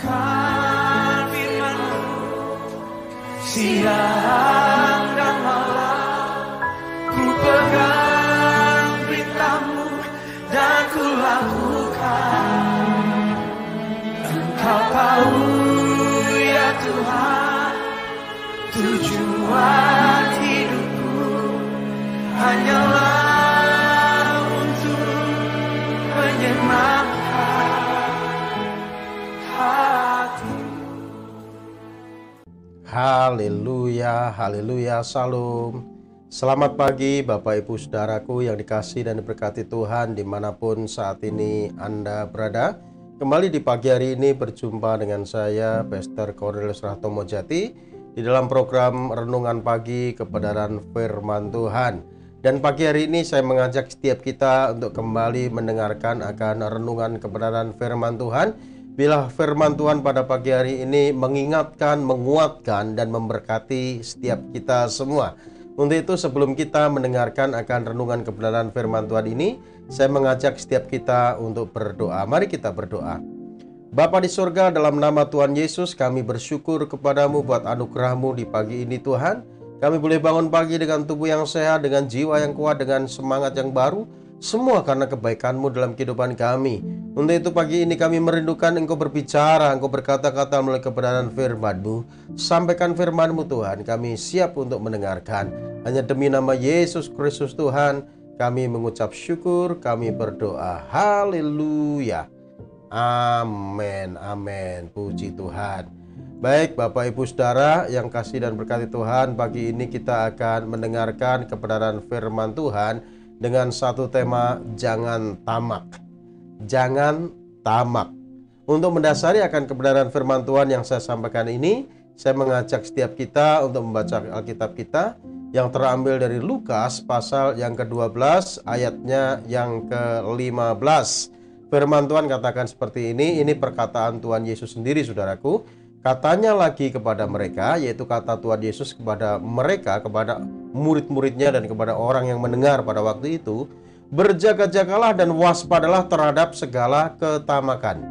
memberitakan firman-Mu siang dan malam. Ku pegang berita-Mu dan ku lakukan. Engkau tahu ya Tuhan, tujuan hidupku hanyalah untuk menyenangkan hati. Haleluya, haleluya, salam. Selamat pagi Bapak Ibu Saudaraku yang dikasihi dan diberkati Tuhan dimanapun saat ini Anda berada. Kembali di pagi hari ini berjumpa dengan saya Pastor Cornelius Rahtomojati di dalam program Renungan Pagi Kebenaran Firman Tuhan. Dan pagi hari ini saya mengajak setiap kita untuk kembali mendengarkan akan renungan kebenaran firman Tuhan. Bila firman Tuhan pada pagi hari ini mengingatkan, menguatkan, dan memberkati setiap kita semua. Untuk itu sebelum kita mendengarkan akan renungan kebenaran firman Tuhan ini, saya mengajak setiap kita untuk berdoa. Mari kita berdoa. Bapa di surga, dalam nama Tuhan Yesus, kami bersyukur kepadamu buat anugerah-Mu di pagi ini Tuhan. Kami boleh bangun pagi dengan tubuh yang sehat, dengan jiwa yang kuat, dengan semangat yang baru. Semua karena kebaikan-Mu dalam kehidupan kami. Untuk itu pagi ini kami merindukan Engkau berbicara, Engkau berkata-kata melalui kebenaran firman-Mu. Sampaikan firman-Mu Tuhan, kami siap untuk mendengarkan. Hanya demi nama Yesus Kristus Tuhan, kami mengucap syukur, kami berdoa. Haleluya. Amin, amin. Puji Tuhan. Baik Bapak Ibu Saudara yang kasih dan berkati Tuhan, pagi ini kita akan mendengarkan kebenaran firman Tuhan dengan satu tema, jangan tamak. Jangan tamak. Untuk mendasari akan kebenaran firman Tuhan yang saya sampaikan ini, saya mengajak setiap kita untuk membaca Alkitab kita yang terambil dari Lukas pasal yang ke-12 ayatnya yang ke-15. Firman Tuhan katakan seperti ini perkataan Tuhan Yesus sendiri saudaraku. Katanya lagi kepada mereka, yaitu kata Tuhan Yesus kepada mereka, kepada murid-muridnya dan kepada orang yang mendengar pada waktu itu, berjaga-jagalah dan waspadalah terhadap segala ketamakan.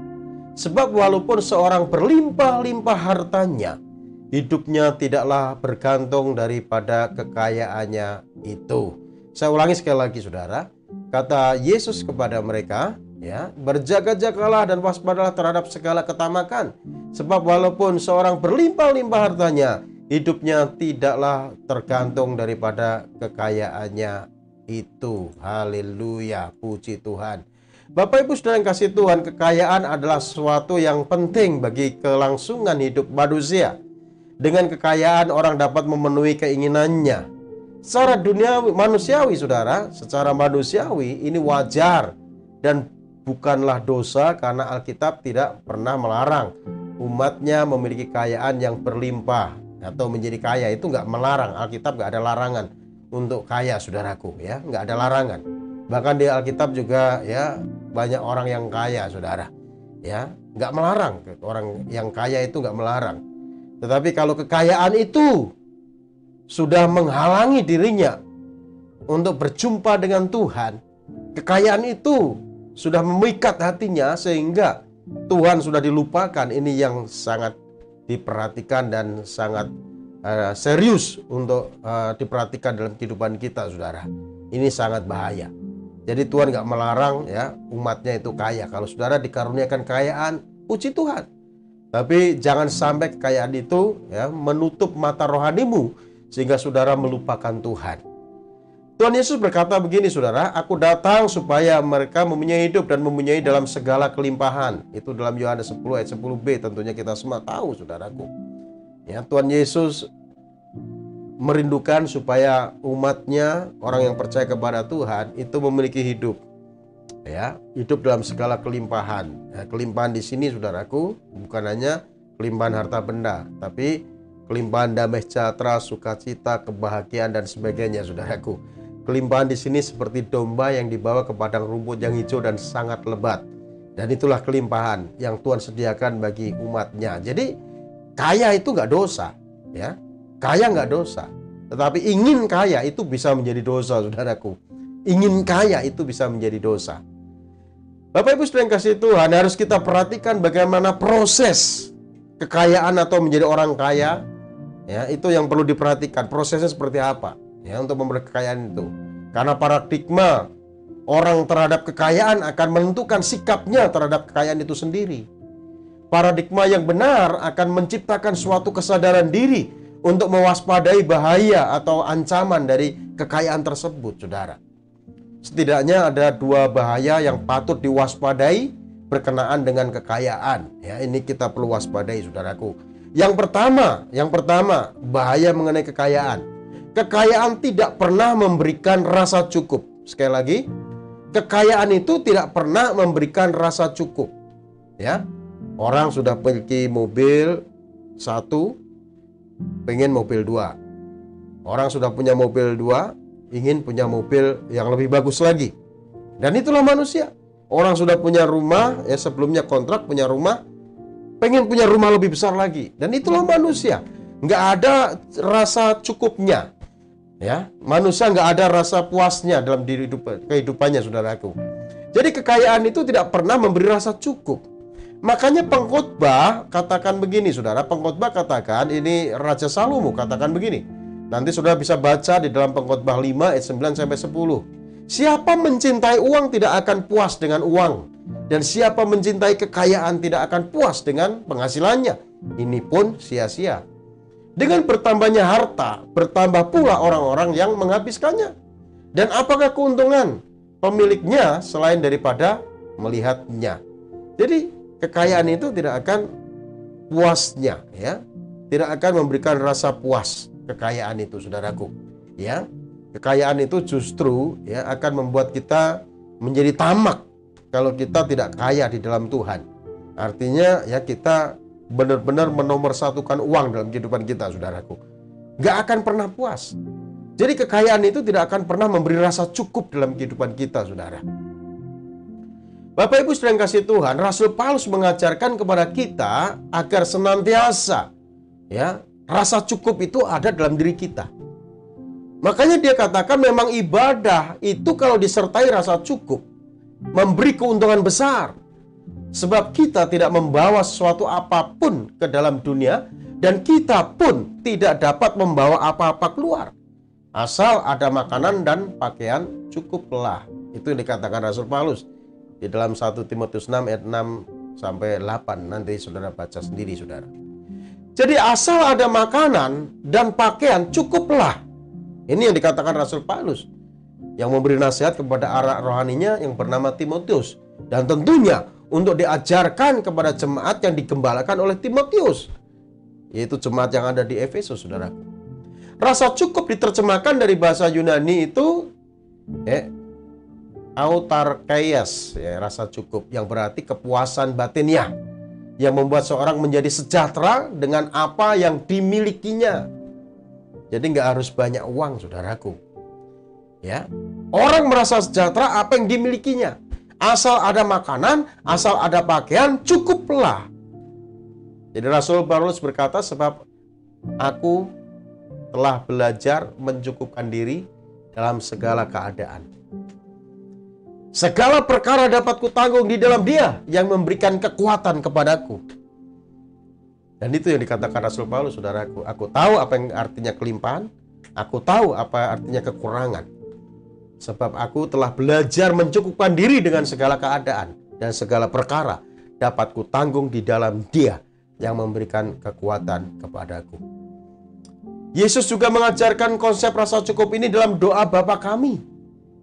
Sebab walaupun seorang berlimpah-limpah hartanya, hidupnya tidaklah bergantung daripada kekayaannya itu. Saya ulangi sekali lagi saudara. Kata Yesus kepada mereka, ya, berjaga-jagalah dan waspadalah terhadap segala ketamakan. Sebab walaupun seorang berlimpah-limpah hartanya, hidupnya tidaklah tergantung daripada kekayaannya itu. Haleluya, puji Tuhan. Bapak Ibu Saudara yang kasih Tuhan, kekayaan adalah sesuatu yang penting bagi kelangsungan hidup manusia. Dengan kekayaan orang dapat memenuhi keinginannya. Secara manusiawi saudara, secara manusiawi ini wajar dan bukanlah dosa karena Alkitab tidak pernah melarang umatnya memiliki kekayaan yang berlimpah atau menjadi kaya. Itu nggak melarang, Alkitab nggak ada larangan untuk kaya saudaraku, ya, nggak ada larangan. Bahkan di Alkitab juga ya banyak orang yang kaya saudara, ya, nggak melarang, orang yang kaya itu nggak melarang. Tetapi kalau kekayaan itu sudah menghalangi dirinya untuk berjumpa dengan Tuhan, kekayaan itu sudah memikat hatinya sehingga Tuhan sudah dilupakan, ini yang sangat diperhatikan dan sangat serius untuk diperhatikan dalam kehidupan kita saudara. Ini sangat bahaya. Jadi Tuhan gak melarang ya umatnya itu kaya. Kalau saudara dikaruniakan kekayaan, puji Tuhan. Tapi jangan sampai kekayaan itu ya menutup mata rohanimu sehingga saudara melupakan Tuhan. Tuhan Yesus berkata begini saudara, aku datang supaya mereka mempunyai hidup dan mempunyai dalam segala kelimpahan. Itu dalam Yohanes 10 ayat 10b, tentunya kita semua tahu saudaraku. Ya, Tuhan Yesus merindukan supaya umatnya, orang yang percaya kepada Tuhan itu memiliki hidup. Ya, hidup dalam segala kelimpahan. Ya, kelimpahan di sini saudaraku bukan hanya kelimpahan harta benda, tapi kelimpahan damai sejahtera, sukacita, kebahagiaan dan sebagainya saudaraku. Kelimpahan di sini seperti domba yang dibawa ke padang rumput yang hijau dan sangat lebat. Dan itulah kelimpahan yang Tuhan sediakan bagi umatnya. Jadi kaya itu nggak dosa, ya. Kaya nggak dosa. Tetapi ingin kaya itu bisa menjadi dosa saudaraku. Ingin kaya itu bisa menjadi dosa. Bapak Ibu saudara yang kasih Tuhan, harus kita perhatikan bagaimana proses kekayaan atau menjadi orang kaya. Ya, itu yang perlu diperhatikan, prosesnya seperti apa ya untuk memperoleh kekayaan itu. Karena paradigma orang terhadap kekayaan akan menentukan sikapnya terhadap kekayaan itu sendiri. Paradigma yang benar akan menciptakan suatu kesadaran diri untuk mewaspadai bahaya atau ancaman dari kekayaan tersebut, saudara. Setidaknya ada dua bahaya yang patut diwaspadai berkenaan dengan kekayaan. Ya, ini kita perlu waspadai, saudaraku. Yang pertama, bahaya mengenai kekayaan. Kekayaan tidak pernah memberikan rasa cukup. Sekali lagi, kekayaan itu tidak pernah memberikan rasa cukup. Ya, orang sudah memiliki mobil satu, pengen mobil dua. Orang sudah punya mobil dua, ingin punya mobil yang lebih bagus lagi. Dan itulah manusia. Orang sudah punya rumah, ya sebelumnya kontrak punya rumah, pengen punya rumah lebih besar lagi. Dan itulah manusia. Nggak ada rasa cukupnya. Ya, manusia nggak ada rasa puasnya dalam kehidupannya, saudaraku. Jadi kekayaan itu tidak pernah memberi rasa cukup. Makanya pengkhotbah katakan begini, saudara. Pengkhotbah katakan, ini Raja Salomo katakan begini. Nanti saudara bisa baca di dalam Pengkhotbah 5 ayat 9-10. Siapa mencintai uang tidak akan puas dengan uang. Dan siapa mencintai kekayaan tidak akan puas dengan penghasilannya. Ini pun sia-sia. Dengan bertambahnya harta, bertambah pula orang-orang yang menghabiskannya. Dan apakah keuntungan pemiliknya selain daripada melihatnya? Jadi kekayaan itu tidak akan puasnya, ya. Tidak akan memberikan rasa puas kekayaan itu, saudaraku. Ya, kekayaan itu justru ya akan membuat kita menjadi tamak kalau kita tidak kaya di dalam Tuhan. Artinya ya kita benar-benar menomorsatukan uang dalam kehidupan kita, saudaraku. Gak akan pernah puas. Jadi kekayaan itu tidak akan pernah memberi rasa cukup dalam kehidupan kita, saudara. Bapak Ibu saudara yang kasih Tuhan, Rasul Paulus mengajarkan kepada kita agar senantiasa ya rasa cukup itu ada dalam diri kita. Makanya dia katakan memang ibadah itu kalau disertai rasa cukup memberi keuntungan besar. Sebab kita tidak membawa sesuatu apapun ke dalam dunia dan kita pun tidak dapat membawa apa-apa keluar. Asal ada makanan dan pakaian cukuplah. Itu yang dikatakan Rasul Paulus di dalam 1 Timotius 6 ayat 6 sampai 8. Nanti saudara baca sendiri, saudara. Jadi asal ada makanan dan pakaian cukuplah. Ini yang dikatakan Rasul Paulus yang memberi nasihat kepada anak rohaninya yang bernama Timotius. Dan tentunya untuk diajarkan kepada jemaat yang digembalakan oleh Timotius, yaitu jemaat yang ada di Efesus, saudara. Rasa cukup diterjemahkan dari bahasa Yunani itu autarkeias, ya, rasa cukup, yang berarti kepuasan batinnya, yang membuat seorang menjadi sejahtera dengan apa yang dimilikinya. Jadi nggak harus banyak uang, saudaraku. Ya, orang merasa sejahtera apa yang dimilikinya. Asal ada makanan, asal ada pakaian, cukuplah. Jadi Rasul Paulus berkata, sebab aku telah belajar mencukupkan diri dalam segala keadaan. Segala perkara dapat kutanggung di dalam Dia yang memberikan kekuatan kepadaku. Dan itu yang dikatakan Rasul Paulus, saudaraku. Aku tahu apa yang artinya kelimpahan, aku tahu apa artinya kekurangan. Sebab aku telah belajar mencukupkan diri dengan segala keadaan dan segala perkara dapat kutanggung di dalam Dia yang memberikan kekuatan kepadaku. Yesus juga mengajarkan konsep rasa cukup ini dalam doa Bapa kami.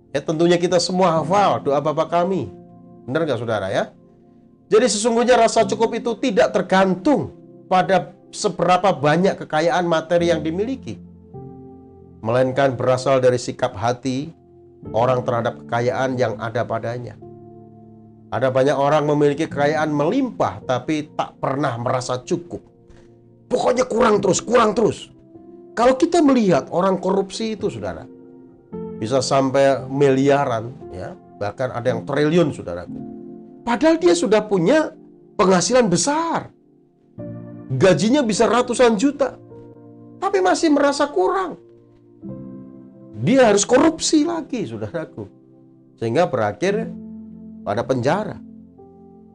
Ya, tentunya kita semua hafal doa Bapa kami. Benar nggak, saudara, ya? Jadi sesungguhnya rasa cukup itu tidak tergantung pada seberapa banyak kekayaan materi yang dimiliki, melainkan berasal dari sikap hati orang terhadap kekayaan yang ada padanya. Ada banyak orang memiliki kekayaan melimpah tapi tak pernah merasa cukup. Pokoknya kurang terus, kurang terus. Kalau kita melihat orang korupsi itu, saudara, bisa sampai miliaran, ya, bahkan ada yang triliun, saudaraku. Padahal dia sudah punya penghasilan besar, gajinya bisa ratusan juta, tapi masih merasa kurang. Dia harus korupsi lagi, saudaraku. Sehingga berakhir pada penjara.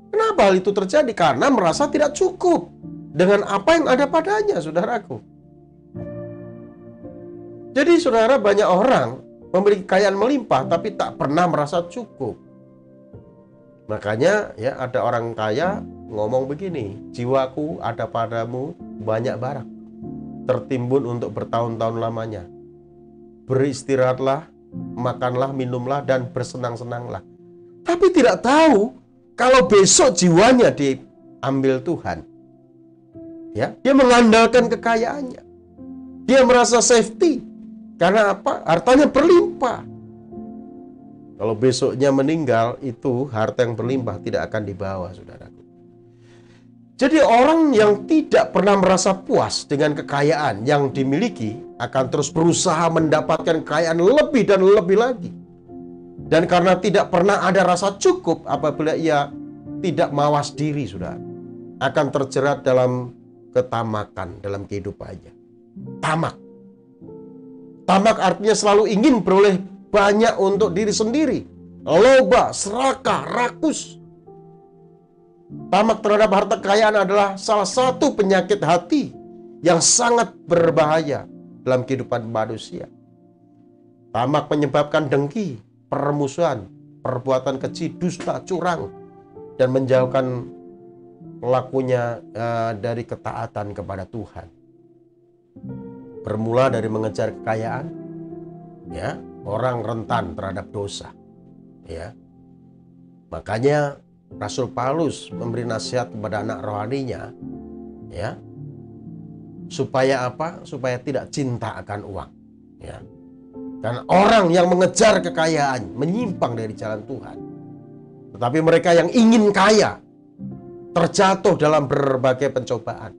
Kenapa hal itu terjadi? Karena merasa tidak cukup dengan apa yang ada padanya, saudaraku. Jadi saudara, banyak orang memiliki kekayaan melimpah tapi tak pernah merasa cukup. Makanya ya, ada orang kaya ngomong begini, jiwaku ada padamu banyak barang, tertimbun untuk bertahun-tahun lamanya. Beristirahatlah, makanlah, minumlah, dan bersenang-senanglah. Tapi tidak tahu kalau besok jiwanya diambil Tuhan. Ya, dia mengandalkan kekayaannya. Dia merasa safety. Karena apa? Hartanya berlimpah. Kalau besoknya meninggal, itu harta yang berlimpah tidak akan dibawa, saudaraku. Jadi orang yang tidak pernah merasa puas dengan kekayaan yang dimiliki akan terus berusaha mendapatkan kekayaan lebih dan lebih lagi. Dan karena tidak pernah ada rasa cukup apabila ia tidak mawas diri, saudara, akan terjerat dalam ketamakan dalam kehidupannya. Tamak. Tamak artinya selalu ingin beroleh banyak untuk diri sendiri. Loba, serakah, rakus. Tamak terhadap harta kekayaan adalah salah satu penyakit hati yang sangat berbahaya dalam kehidupan manusia. Tamak menyebabkan dengki, permusuhan, perbuatan keji, dusta, curang, dan menjauhkan pelakunya dari ketaatan kepada Tuhan. Bermula dari mengejar kekayaan, ya, orang rentan terhadap dosa, ya. Makanya Rasul Paulus memberi nasihat kepada anak rohaninya, ya, supaya apa? Supaya tidak cinta akan uang, ya. Dan orang yang mengejar kekayaan menyimpang dari jalan Tuhan. Tetapi mereka yang ingin kaya terjatuh dalam berbagai pencobaan,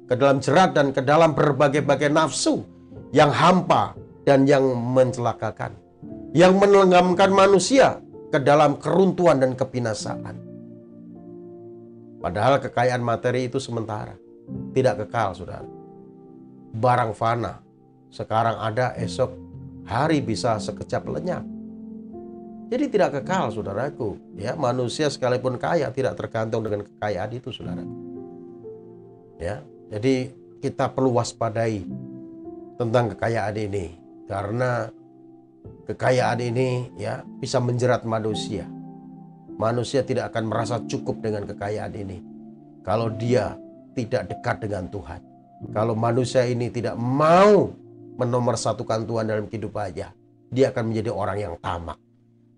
ke dalam jerat dan ke dalam berbagai-bagai nafsu yang hampa dan yang mencelakakan, yang menenggelamkan manusia ke dalam keruntuhan dan kebinasaan. Padahal kekayaan materi itu sementara, tidak kekal, saudara. Barang fana, sekarang ada, esok hari bisa sekejap lenyap. Jadi tidak kekal, saudaraku. Ya, manusia sekalipun kaya tidak tergantung dengan kekayaan itu, saudaraku. Ya, jadi kita perlu waspadai tentang kekayaan ini, karena kekayaan ini ya bisa menjerat manusia. Manusia tidak akan merasa cukup dengan kekayaan ini kalau dia tidak dekat dengan Tuhan. Kalau manusia ini tidak mau menomorsatukan Tuhan dalam kehidupannya, dia akan menjadi orang yang tamak.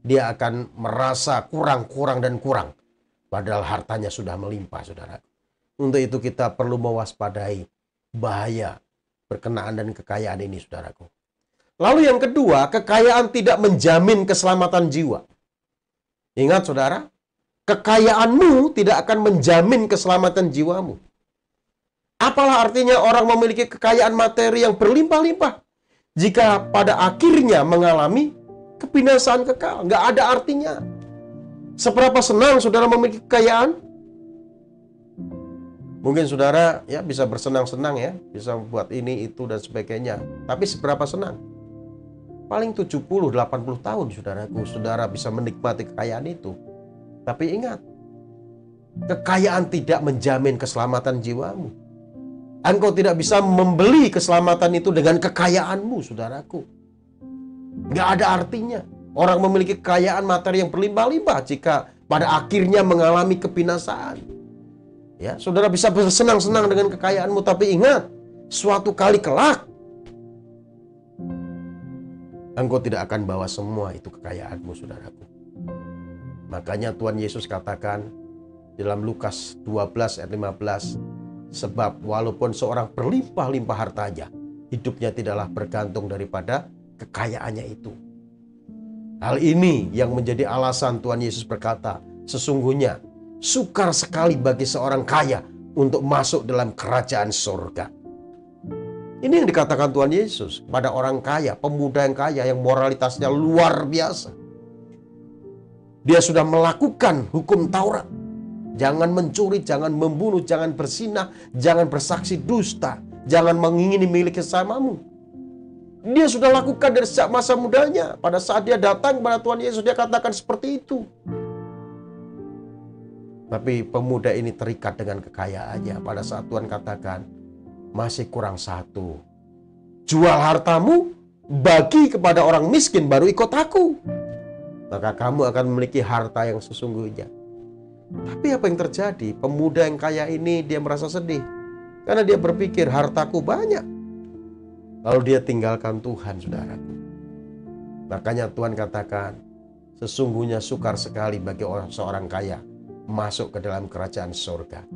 Dia akan merasa kurang dan kurang, padahal hartanya sudah melimpah, saudara. Untuk itu kita perlu mewaspadai bahaya berkenaan dan kekayaan ini, saudaraku. Lalu yang kedua, kekayaan tidak menjamin keselamatan jiwa. Ingat, saudara, kekayaanmu tidak akan menjamin keselamatan jiwamu. Apalah artinya orang memiliki kekayaan materi yang berlimpah-limpah jika pada akhirnya mengalami kebinasaan kekal? Nggak ada artinya. Seberapa senang saudara memiliki kekayaan? Mungkin saudara ya bisa bersenang-senang ya, bisa buat ini, itu, dan sebagainya. Tapi seberapa senang? Paling 70-80 tahun saudaraku, saudara bisa menikmati kekayaan itu. Tapi ingat, kekayaan tidak menjamin keselamatan jiwamu. Engkau tidak bisa membeli keselamatan itu dengan kekayaanmu, saudaraku. Nggak ada artinya. Orang memiliki kekayaan materi yang berlimpah-limpah jika pada akhirnya mengalami kebinasaan. Ya, saudara bisa bersenang-senang dengan kekayaanmu, tapi ingat, suatu kali kelak engkau tidak akan bawa semua itu kekayaanmu, saudaraku. Makanya Tuhan Yesus katakan dalam Lukas 12 ayat 15, sebab walaupun seorang berlimpah-limpah hartanya, hidupnya tidaklah bergantung daripada kekayaannya itu. Hal ini yang menjadi alasan Tuhan Yesus berkata, sesungguhnya sukar sekali bagi seorang kaya untuk masuk dalam kerajaan surga. Ini yang dikatakan Tuhan Yesus pada orang kaya, pemuda yang kaya yang moralitasnya luar biasa. Dia sudah melakukan hukum Taurat. Jangan mencuri, jangan membunuh, jangan berzinah, jangan bersaksi dusta, jangan mengingini milik sesamamu. Dia sudah lakukan dari sejak masa mudanya. Pada saat dia datang kepada Tuhan Yesus, dia katakan seperti itu. Tapi pemuda ini terikat dengan kekayaannya. Pada saat Tuhan katakan, masih kurang satu. Jual hartamu, bagi kepada orang miskin, baru ikut aku. Maka kamu akan memiliki harta yang sesungguhnya. Tapi apa yang terjadi? Pemuda yang kaya ini dia merasa sedih. Karena dia berpikir hartaku banyak. Lalu dia tinggalkan Tuhan, saudaraku. Makanya Tuhan katakan, sesungguhnya sukar sekali bagi seorang kaya masuk ke dalam kerajaan surga.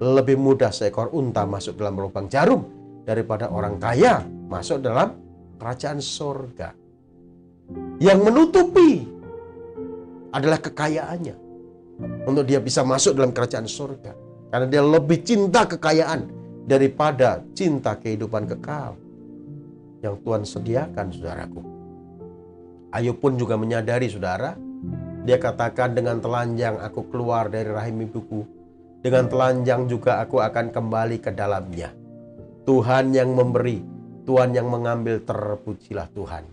Lebih mudah seekor unta masuk dalam lubang jarum daripada orang kaya masuk dalam kerajaan surga. Yang menutupi adalah kekayaannya untuk dia bisa masuk dalam kerajaan surga. Karena dia lebih cinta kekayaan daripada cinta kehidupan kekal yang Tuhan sediakan, saudaraku. Ayub pun juga menyadari, saudara. Dia katakan, dengan telanjang aku keluar dari rahim ibuku. Dengan telanjang juga aku akan kembali ke dalamnya. Tuhan yang memberi, Tuhan yang mengambil, terpujilah Tuhan.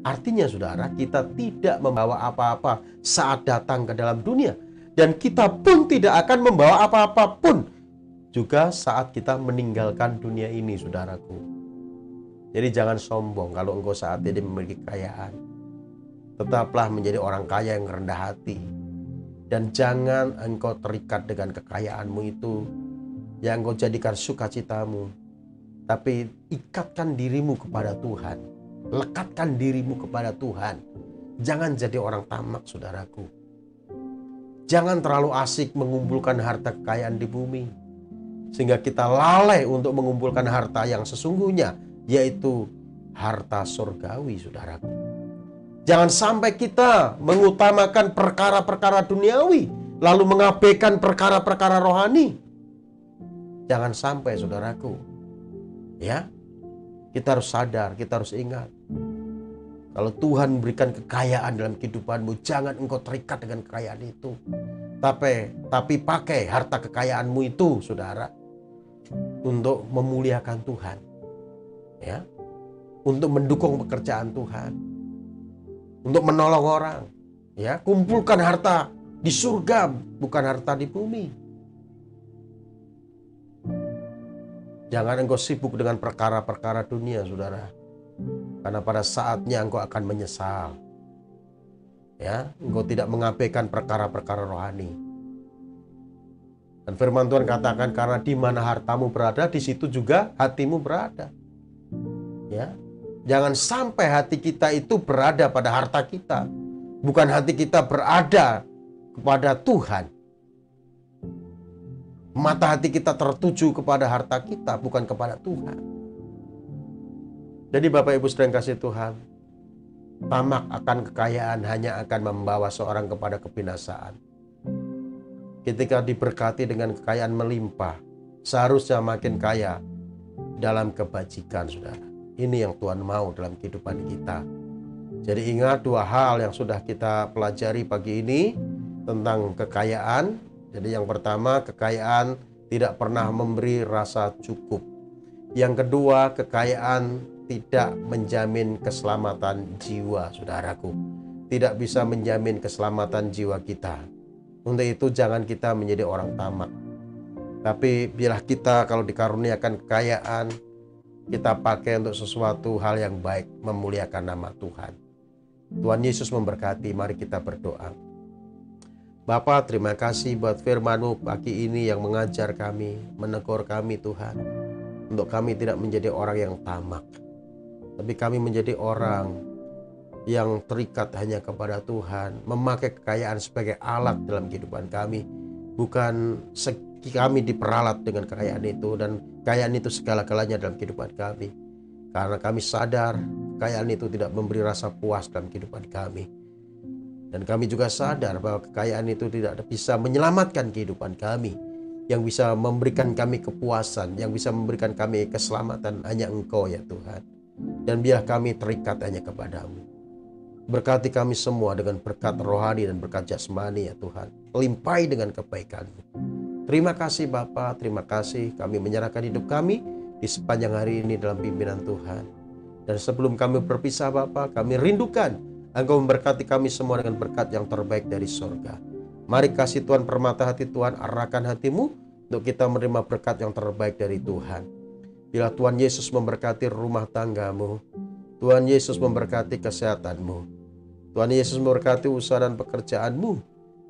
Artinya, saudara, kita tidak membawa apa-apa saat datang ke dalam dunia. Dan kita pun tidak akan membawa apa-apa pun juga saat kita meninggalkan dunia ini, saudaraku. Jadi jangan sombong kalau engkau saat ini memiliki kekayaan. Tetaplah menjadi orang kaya yang rendah hati. Dan jangan engkau terikat dengan kekayaanmu itu yang engkau jadikan sukacitamu. Tapi ikatkan dirimu kepada Tuhan. Lekatkan dirimu kepada Tuhan. Jangan jadi orang tamak, saudaraku. Jangan terlalu asik mengumpulkan harta kekayaan di bumi. Sehingga kita lalai untuk mengumpulkan harta yang sesungguhnya, yaitu harta surgawi, saudaraku. Jangan sampai kita mengutamakan perkara-perkara duniawi, lalu mengabaikan perkara-perkara rohani. Jangan sampai, saudaraku. Ya, kita harus sadar, kita harus ingat. Kalau Tuhan memberikan kekayaan dalam kehidupanmu, jangan engkau terikat dengan kekayaan itu. Tapi pakai harta kekayaanmu itu, saudara, untuk memuliakan Tuhan. Ya, untuk mendukung pekerjaan Tuhan. Untuk menolong orang. Ya, kumpulkan harta di surga, bukan harta di bumi. Jangan engkau sibuk dengan perkara-perkara dunia, saudara. Karena pada saatnya engkau akan menyesal. Ya, engkau tidak mengabaikan perkara-perkara rohani. Dan firman Tuhan katakan, karena di mana hartamu berada, di situ juga hatimu berada. Ya, jangan sampai hati kita itu berada pada harta kita, bukan hati kita berada kepada Tuhan. Mata hati kita tertuju kepada harta kita, bukan kepada Tuhan. Jadi Bapak Ibu saudara yang kasih Tuhan, tamak akan kekayaan hanya akan membawa seorang kepada kebinasaan. Ketika diberkati dengan kekayaan melimpah, seharusnya makin kaya dalam kebajikan, saudara. Ini yang Tuhan mau dalam kehidupan kita. Jadi ingat dua hal yang sudah kita pelajari pagi ini tentang kekayaan. Jadi yang pertama, kekayaan tidak pernah memberi rasa cukup. Yang kedua, kekayaan tidak menjamin keselamatan jiwa, saudaraku. Tidak bisa menjamin keselamatan jiwa kita. Untuk itu jangan kita menjadi orang tamak. Tapi bila kita kalau dikaruniakan kekayaan, kita pakai untuk sesuatu hal yang baik, memuliakan nama Tuhan. Tuhan Yesus memberkati, mari kita berdoa. Bapa, terima kasih buat firman-Mu pagi ini yang mengajar kami, menegur kami Tuhan. Untuk kami tidak menjadi orang yang tamak. Tapi kami menjadi orang yang terikat hanya kepada Tuhan. Memakai kekayaan sebagai alat dalam kehidupan kami. Bukan kami diperalat dengan kekayaan itu. Dan kekayaan itu segala-galanya dalam kehidupan kami. Karena kami sadar kekayaan itu tidak memberi rasa puas dalam kehidupan kami. Dan kami juga sadar bahwa kekayaan itu tidak bisa menyelamatkan kehidupan kami. Yang bisa memberikan kami kepuasan. Yang bisa memberikan kami keselamatan hanya Engkau ya Tuhan. Dan biar kami terikat hanya kepadamu. Berkati kami semua dengan berkat rohani dan berkat jasmani ya Tuhan. Limpahi dengan kebaikan-Mu. Terima kasih Bapa, terima kasih kami menyerahkan hidup kami di sepanjang hari ini dalam pimpinan Tuhan. Dan sebelum kami berpisah Bapa, kami rindukan Engkau memberkati kami semua dengan berkat yang terbaik dari surga. Mari kasih Tuhan permata hati Tuhan, arahkan hatimu untuk kita menerima berkat yang terbaik dari Tuhan. Bila Tuhan Yesus memberkati rumah tanggamu, Tuhan Yesus memberkati kesehatanmu, Tuhan Yesus memberkati usaha dan pekerjaanmu,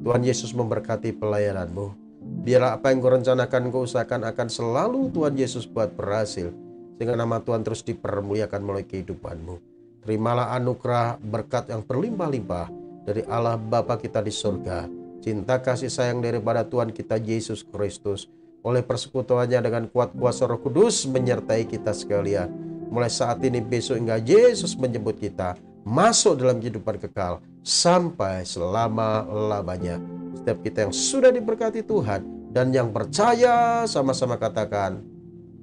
Tuhan Yesus memberkati pelayananmu. Biarlah apa yang kau rencanakan, kau usahakan akan selalu Tuhan Yesus buat berhasil, sehingga nama Tuhan terus dipermuliakan melalui kehidupanmu. Terimalah anugerah berkat yang berlimpah-limpah dari Allah Bapa kita di surga, cinta kasih sayang daripada Tuhan kita Yesus Kristus, oleh persekutuannya dengan kuat kuasa Roh Kudus menyertai kita sekalian. Mulai saat ini, besok hingga Yesus menjemput kita masuk dalam kehidupan kekal sampai selama-lamanya. Setiap kita yang sudah diberkati Tuhan dan yang percaya sama-sama katakan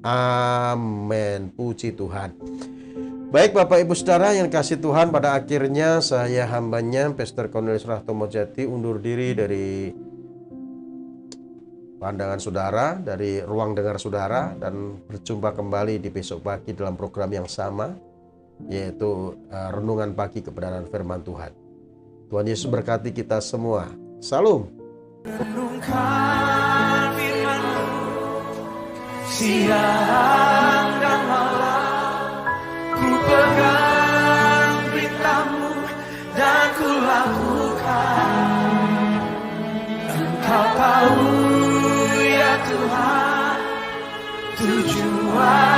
amin. Puji Tuhan. Baik Bapak Ibu Saudara yang kasih Tuhan, pada akhirnya saya hambanya Pastor Cornelius Rahtomojati undur diri dari pandangan saudara, dari ruang dengar saudara, dan berjumpa kembali di besok pagi dalam program yang sama, yaitu renungan pagi kebenaran firman Tuhan. Tuhan Yesus berkati kita semua. Salam. Renungkan firman-Mu siang dan malam, ku pegang berita-Mu dan ku lakukan. Engkau tahu ya Tuhan tujuan